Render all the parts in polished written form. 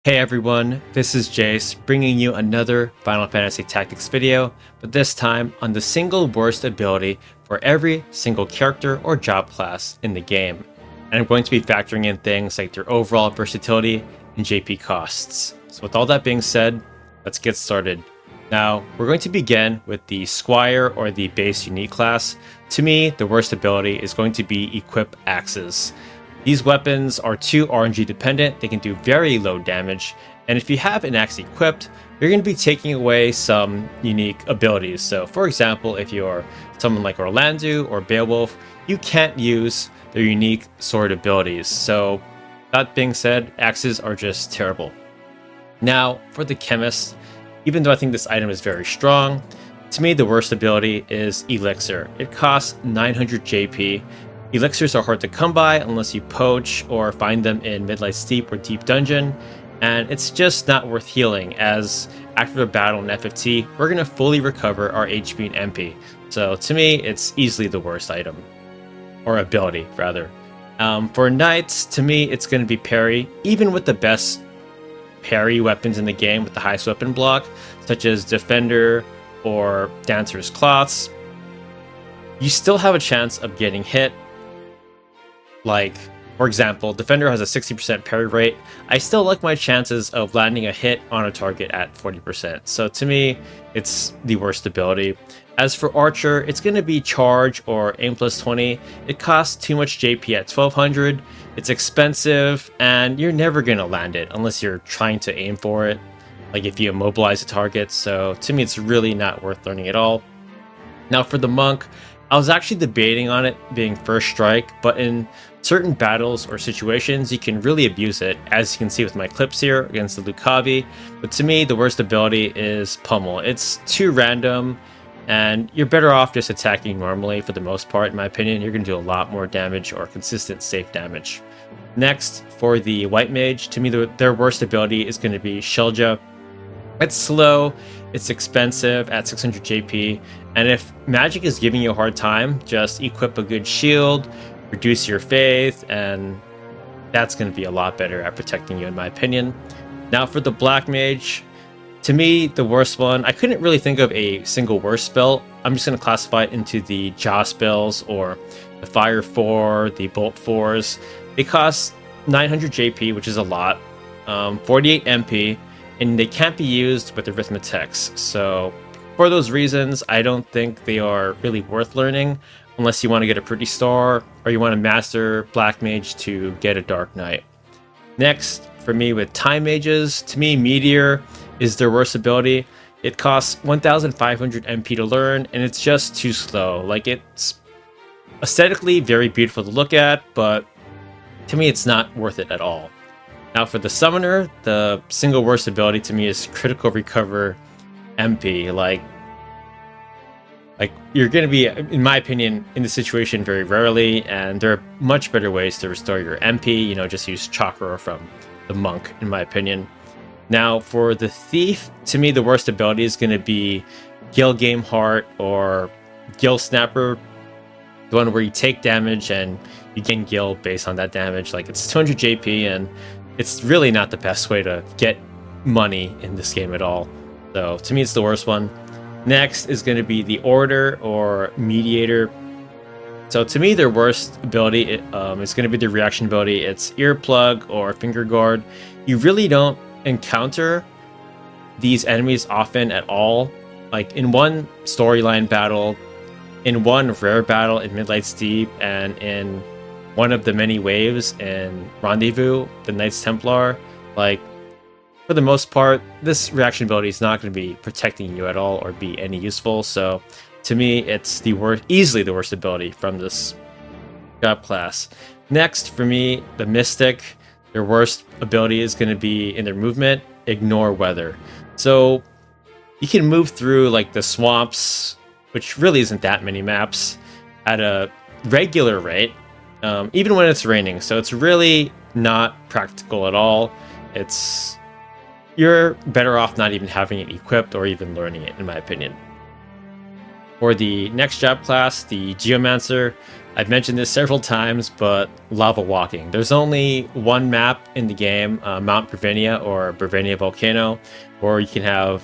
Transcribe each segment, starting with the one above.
Hey everyone, this is Jace bringing you another Final Fantasy Tactics video, but this time on the single worst ability for every single character or job class in the game. And I'm going to be factoring in things like their overall versatility and JP costs. So with all that being said, let's get started. Now, we're going to begin with the Squire or the base unique class. To me, the worst ability is going to be Equip Axes. These weapons are too RNG dependent, they can do very low damage, and if you have an axe equipped, you're going to be taking away some unique abilities. So for example, if you're someone like Orlando or Beowulf, you can't use their unique sword abilities. So that being said, axes are just terrible. Now for the Chemist, even though I think this item is very strong, to me the worst ability is Elixir. It costs 900 JP. Elixirs are hard to come by unless you poach or find them in Midlight Steep or Deep Dungeon, and it's just not worth healing, as after the battle in FFT, we're going to fully recover our HP and MP. So to me, it's easily the worst item, or ability rather. For Knights, to me, it's going to be parry, even with the best parry weapons in the game with the highest weapon block, such as Defender or Dancer's Cloths. You still have a chance of getting hit. Like, for example, Defender has a 60% parry rate. I still like my chances of landing a hit on a target at 40%. So to me, it's the worst ability. As for Archer, it's going to be Charge or Aim plus 20. It costs too much JP at 1200. It's expensive, and you're never going to land it unless you're trying to aim for it, like if you immobilize a target. So to me, it's really not worth learning at all. Now for the Monk, I was actually debating on it being First Strike, but in certain battles or situations, you can really abuse it, as you can see with my clips here against the Lucavi. But to me, the worst ability is Pummel. It's too random, and you're better off just attacking normally for the most part, in my opinion. You're going to do a lot more damage or consistent safe damage. Next, for the White Mage, to me, their worst ability is going to be Shelja. It's slow, it's expensive at 600 JP, and if magic is giving you a hard time, just equip a good shield, reduce your faith, and that's going to be a lot better at protecting you, in my opinion. Now for the Black Mage, to me, the worst one, I couldn't really think of a single worst spell. I'm just going to classify it into the Jaw spells, or the Fire 4, the Bolt 4s. They cost 900 JP, which is a lot, 48 MP, and they can't be used with Arithmetics. So for those reasons, I don't think they are really worth learning unless you want to get a pretty star or you want to master Black Mage to get a Dark Knight. Next, for me with Time Mages, to me Meteor is their worst ability. It costs 1500 MP to learn, and it's just too slow. Like, it's aesthetically very beautiful to look at, but to me it's not worth it at all. Now for the Summoner, the single worst ability to me is Critical Recover MP. Like you're going to be, in my opinion, in the situation very rarely, and there are much better ways to restore your MP. You know, just use Chakra from the Monk, in my opinion. Now for the Thief, to me the worst ability is going to be Gil Game Heart or Gil Snapper, the one where you take damage and you gain Gil based on that damage. Like, it's 200 JP, and it's really not the best way to get money in this game at all. So to me, it's the worst one. Next is going to be the Orator or Mediator. So to me, their worst ability is going to be the reaction ability. It's Earplug or Finger Guard. You really don't encounter these enemies often at all. Like in one storyline battle, in one rare battle in Midlight Steep, and in one of the many waves in Rendezvous, the Knights Templar. Like, for the most part, this reaction ability is not going to be protecting you at all or be any useful. So to me, it's the worst, easily the worst ability from this job class. Next, for me, the Mystic, their worst ability is going to be in their movement, Ignore Weather. So you can move through like the swamps, which really isn't that many maps, at a regular rate, even when it's raining. So it's really not practical at all. You're better off not even having it equipped or even learning it, in my opinion. For the next job class, the Geomancer, I've mentioned this several times, but lava walking. There's only one map in the game, Mount Brevenia or Brevenia Volcano, where you can have,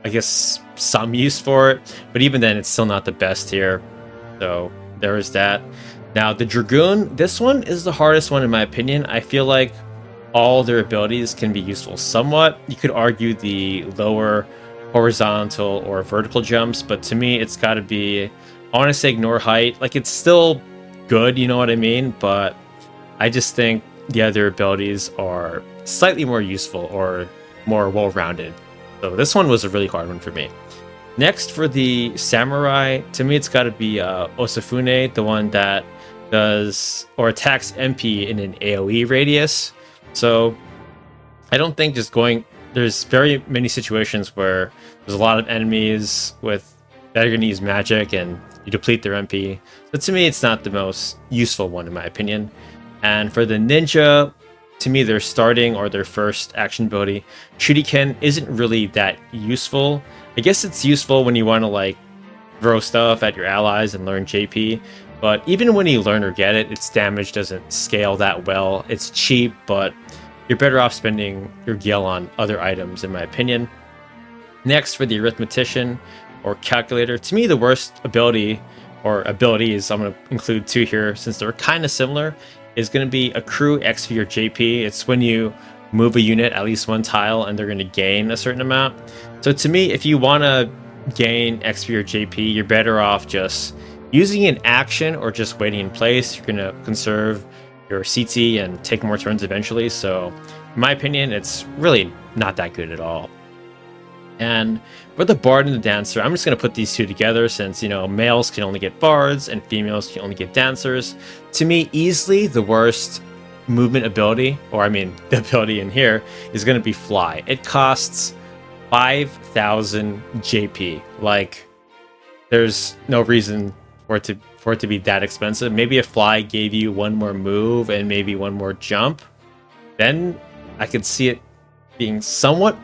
I guess, some use for it, but even then it's still not the best here. So there is that. Now the Dragoon, this one is the hardest one in my opinion. I feel like all their abilities can be useful somewhat. You could argue the lower horizontal or vertical jumps, but to me it's got to be, I want to say ignore height. Like, it's still good, you know what I mean, but I just think the other abilities are slightly more useful or more well-rounded. So this one was a really hard one for me. Next, for the samurai, to me it's got to be Osafune, the one that does or attacks MP in an AoE radius. So I don't think just going, there's very many situations where there's a lot of enemies with that are going to use magic and you deplete their MP. But to me, it's not the most useful one in my opinion. And for the ninja, to me, their starting or their first action ability, Shuriken, isn't really that useful. I guess it's useful when you want to like throw stuff at your allies and learn JP. But even when you learn or get it, its damage doesn't scale that well. It's cheap, but you're better off spending your gil on other items, in my opinion. Next, for the arithmetician or calculator, to me the worst ability or abilities, I'm going to include two here since they're kind of similar, is going to be accrue XP or JP. It's when you move a unit at least one tile and they're going to gain a certain amount. So to me, if you want to gain XP or JP, you're better off just using an action or just waiting in place. You're going to conserve your CT and take more turns eventually. So in my opinion, it's really not that good at all. And for the bard and the dancer, I'm just going to put these two together since, you know, males can only get bards and females can only get dancers. To me, easily the worst movement ability, or I mean the ability in here, is going to be fly. It costs 5,000 JP. Like, there's no reason for it to be that expensive. Maybe if fly gave you one more move and maybe one more jump, then I could see it being somewhat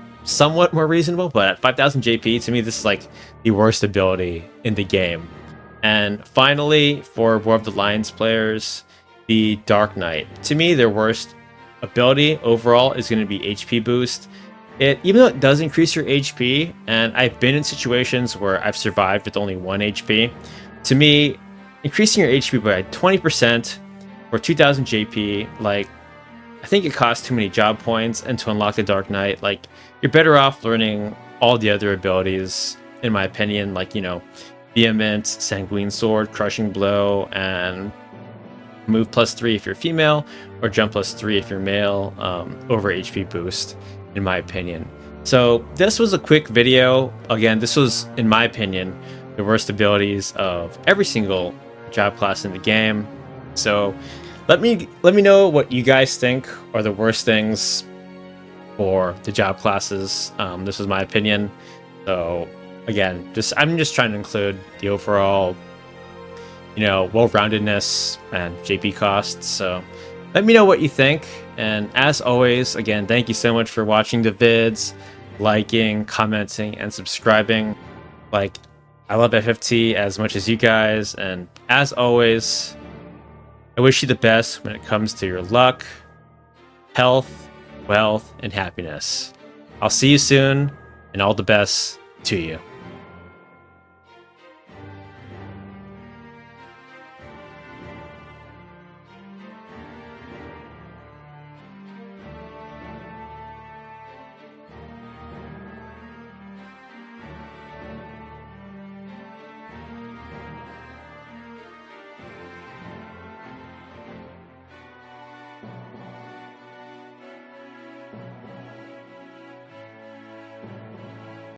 more reasonable. But at 5,000 JP, to me, this is like the worst ability in the game. And finally, for War of the Lions players, the Dark Knight. To me, their worst ability overall is going to be HP boost. Even though it does increase your HP, and I've been in situations where I've survived with only 1 HP, to me, increasing your HP by 20% for 2,000 JP, like, I think it costs too many job points, and to unlock the Dark Knight, like, you're better off learning all the other abilities, in my opinion, like, you know, Vehement, Sanguine Sword, Crushing Blow, and move +3 if you're female, or jump +3 if you're male, over HP boost, in my opinion. So this was a quick video. Again, this was, in my opinion, the worst abilities of every single job class in the game. So let me know what you guys think are the worst things for the job classes. This is my opinion. So again, I'm just trying to include the overall, you know, well-roundedness and JP costs. So let me know what you think. And as always, again, thank you so much for watching the vids, liking, commenting, and subscribing. Like, I love FFT as much as you guys. And as always, I wish you the best when it comes to your luck, health, wealth, and happiness. I'll see you soon, and all the best to you.